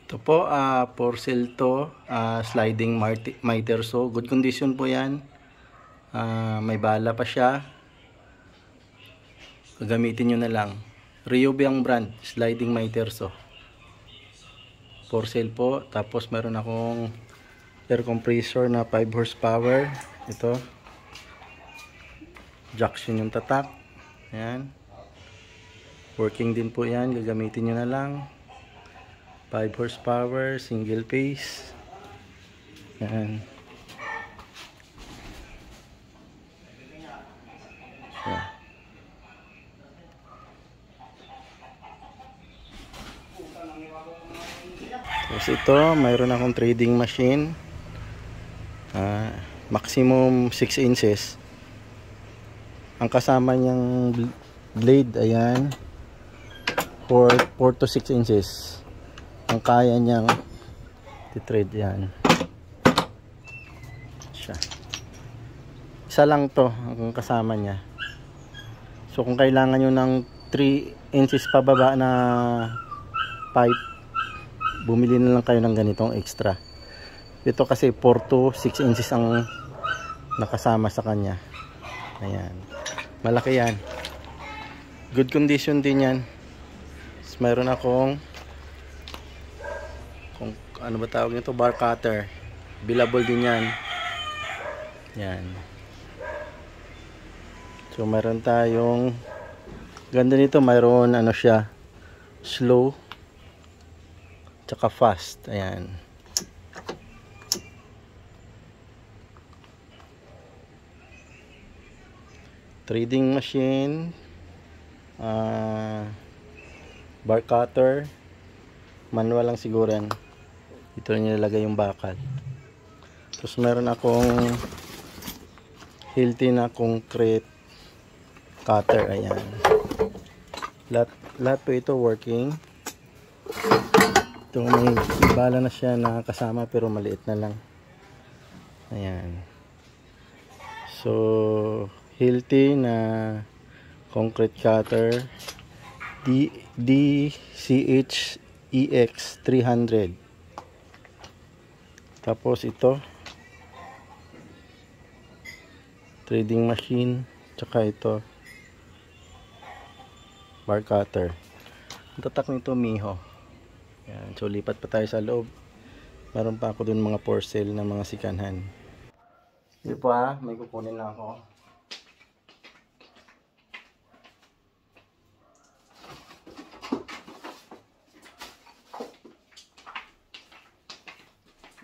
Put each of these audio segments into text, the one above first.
Ito po, for sale to, sliding miter saw. Good condition po yan. May bala pa siya. Gagamitin nyo na lang. Ryobi ang brand, sliding miter saw. For sale po. Tapos meron akong air compressor na 5 horsepower. Ito. Jackson yung tatak. Ayan. Working din po yan. Gagamitin nyo na lang. 5 horsepower, single phase. Yan. Yeah. Tapos ito, mayroon akong trading machine. Maximum 6 inches. Ang kasama niyang blade, ayan, 4 to 6 inches. Ang kaya niyang titrade yan. Siya. Isa lang to ang kasama niya. So kung kailangan nyo ng 3 inches pababa na pipe, bumili na lang kayo ng ganitong extra. Ito kasi 4 to 6 inches ang nakasama sa kanya. Ayan. Malaki yan. Good condition din yan. So, mayroon akong kung ano ba tawag nito, bar cutter. Billable din yan. Yan. So meron tayong ganda nito, mayroon ano siya, slow tsaka fast. Ayan. Trading machine, bar cutter, manual lang siguro yan. Ito nilalagay yung bakal. Tapos meron akong Hilti na concrete cutter. Ayan. Lahat po ito working. Ito may bala na siya na kasama pero maliit na lang. Ayan. So Hilti na concrete cutter, DCH EX 300. Tapos ito trading machine, tsaka ito bar cutter. Ang tatak nito Miho. Yan. So lipat pa tayo sa loob. Meron pa ako dun mga for sale na mga sikanhan. Ito po may kukunin na ako.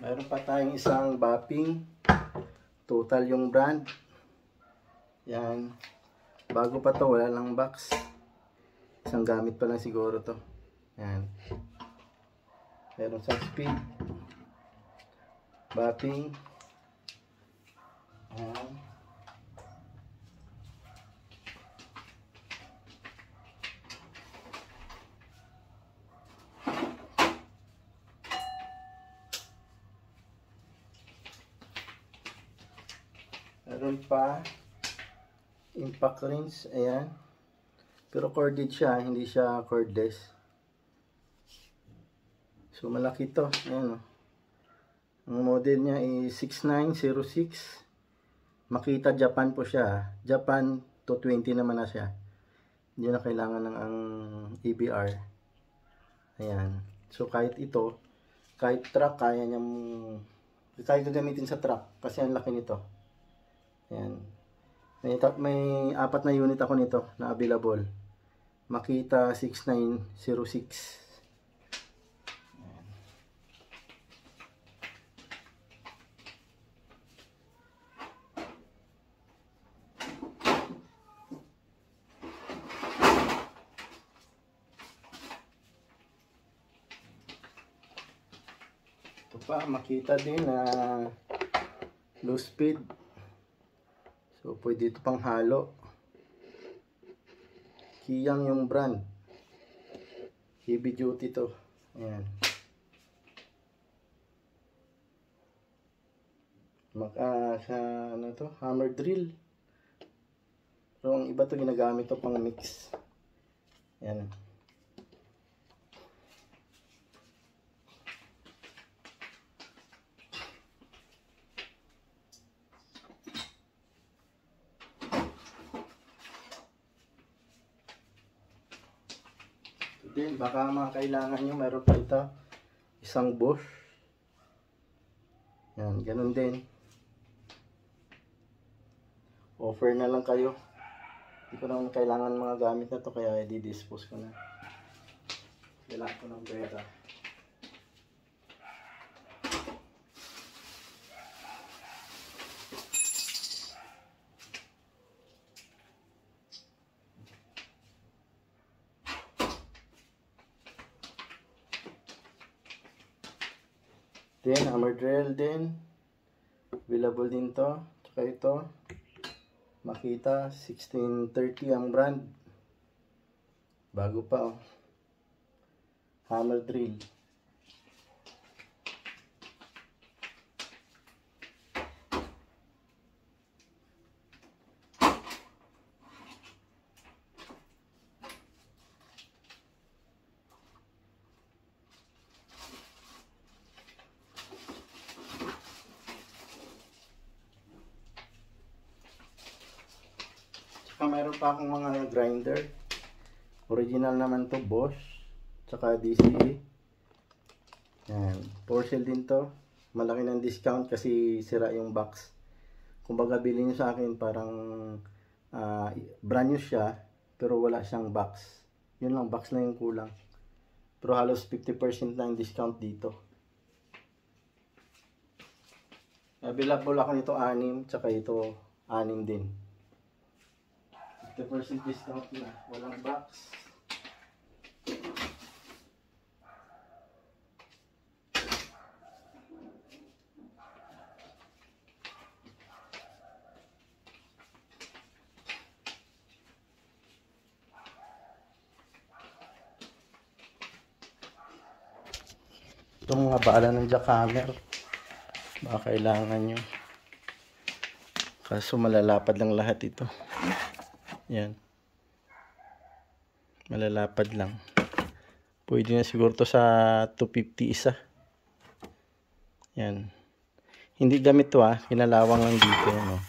Mayroon pa tayong isang Bapping. Total yung brand. Yan. Bago pa to, wala lang box. Isang gamit pa lang siguro to. Yan. Meron sa speed. Bapping. Yan. Meron pa impact rings, ayan, pero corded siya, hindi siya cordless. So malaki to, ayan. Ang model niya is 6906. Makita Japan po siya, Japan 220 naman na siya. Hindi na kailangan ng ang EBR. Ayan. So kahit ito, kahit truck, kaya gagamitin sa truck kasi ang laki nito. Ayan. May 4 na unit ako nito na available. Makita 6906. Ayan. Ito pa, makita din na low speed. So, pwede ito pang halo. Kiyang yung brand. Heavy duty to. Ayan. Ano to? Hammer drill. So, ang iba to ginagamit to pang mix. Ayan. Then baka kailangan nyo, meron pa ito, isang bush. Yan, ganun din. Offer na lang kayo. Hindi ko naman kailangan mga gamit na to, kaya i-dispose ko na. Kailangan ko ng pera. Then, hammer drill din. Available din to. Tsaka ito. Makita, 1630 ang brand. Bago pa, oh. Hammer drill. Mayroon pa akong mga grinder. Original naman to, Bosch. Tsaka DCE. Yan. Porcel din to. Malaki ng discount kasi sira yung box. Kumbaga bilhin nyo sa akin parang brand new siya pero wala siyang box. Yun lang, box na yung kulang. Pero halos 50% na yung discount dito. Available ako nito 6, tsaka ito 6 din. 50% discount na, walang box. Itong mga bala ng jackhammer, baka kailangan nyo. Kaso malalapad lang lahat ito. Yan. Malalapad lang. Pwede na siguro to sa 250 isa. Yan. Hindi gamit to kinalawang lang dito. Yan, oh.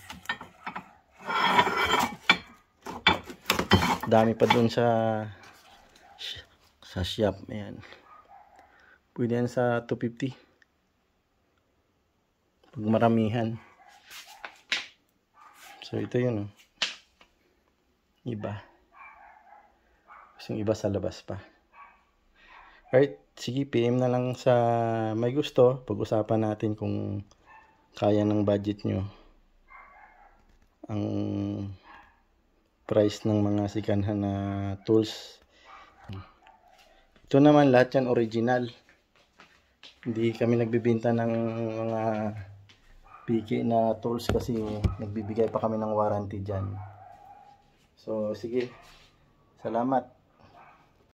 Dami pa dun sa shop. Ayan. Pwede yan sa 250. Pag maramihan. So ito yun, oh. Iba. Yung iba sa labas pa. Alright, sige, PM na lang sa may gusto. Pag-usapan natin kung kaya ng budget nyo ang price ng mga sikanhan na tools. Ito naman lahat yan original. Hindi kami nagbibenta ng mga PK na tools kasi nagbibigay pa kami ng warranty dyan. So, sige. Salamat.